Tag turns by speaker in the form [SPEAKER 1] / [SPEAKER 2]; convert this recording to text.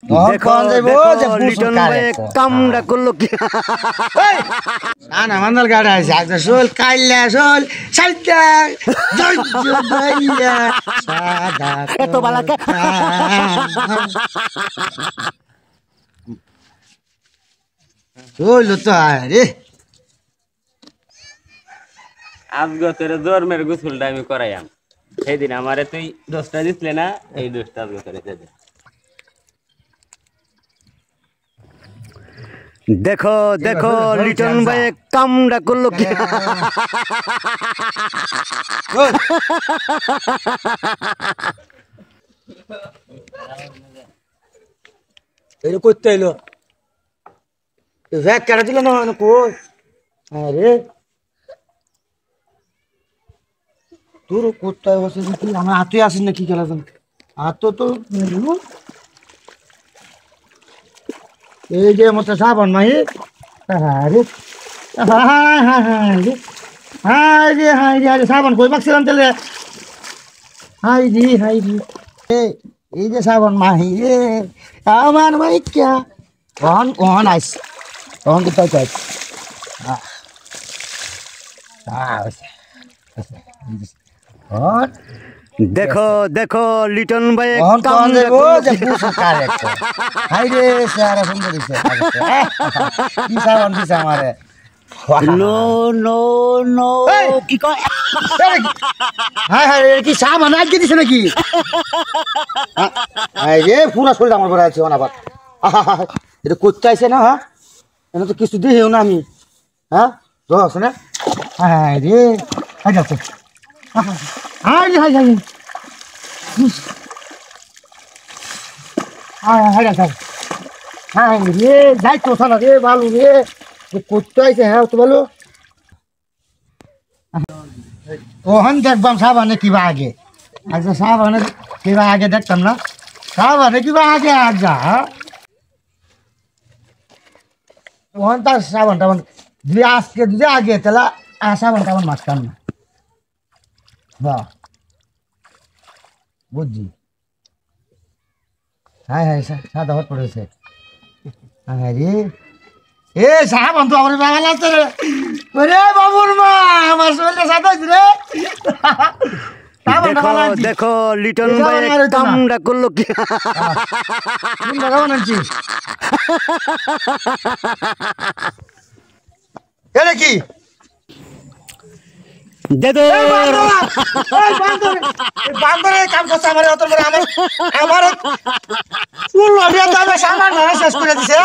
[SPEAKER 1] দেখো লিটন ভাই কামড়া করলো কি
[SPEAKER 2] আনা মান্দাল গাড়া আছে আজ সোল কাইলা সোল সাইতা জয় সাদা
[SPEAKER 1] এত বালাকে
[SPEAKER 2] ওই লতো আরে
[SPEAKER 3] আজকে তোর জোরমের গোসলটা আমি করাইয়াম সেদিন আমারে তুই 10টা দিছলে না এই 10টা আজকে করে দে
[SPEAKER 1] দেখো দেখো লিটন ভাই কামড়া করলো কি
[SPEAKER 2] এটা করতে এলো ভ্যাক কেটে দিল না কই আরে তোর কোথায় বসে কি আমার হাতে আসিস না কি খেলা হাত তো এই যে মতো সাবান মাহি আরে হাই হাই হাই রে সাবান কই মাখছিলাম তাহলে হাই রে এই যে সাবান মাহি রে আমার মাই ক্যা অন আইস অন তো তাই
[SPEAKER 1] দেখো দেখো লিটন ভাই
[SPEAKER 2] অন কোন দেবো যে পুষ কারেক্ট হাই রে সারা সুন্দর দিছে কি সাবান দিছে আমারে
[SPEAKER 1] নো নো নো কি কয়
[SPEAKER 2] হাই হাই কি সাবান আজকে দিছে নাকি হাই রে পুরা শরীর আমার পরে আছে অনাবাদ এটা করতে আইছে না হ্যাঁ এনে তো কিছু দিও না আমি হ্যাঁ রস না হাই রে হাই যাচ্ছে high high high high high high রে যাই তো সালা রে ভালো রে করতে আইছে হ্যাঁ তো ভালো ওহন দেখবাম সাবানে কিবা আগে আচ্ছা সাবানে কিবা আগে দেখতাম না সাবানে কিবা আগে আচ্ছা ওহন তার সাবান টাবান যদি আজকে যদি আগে তাহলে সাবান টাবান মারতাম না বাহ বুঝছি হ্যাঁ হ্যাঁ সাদা হট পড়েছে হ্যাঁ রে এ সাবান তো আমার বাবা লাগছে রে ওরে বাবুর মা আমার শরীরে সাদা রে
[SPEAKER 1] দেখো দেখো লিটন ভাই কামড়া করলো কি
[SPEAKER 2] এটা কি
[SPEAKER 1] দেখো
[SPEAKER 2] বান্দরের কাম করছে আমার অত আমার আমার শেষ করে দিছে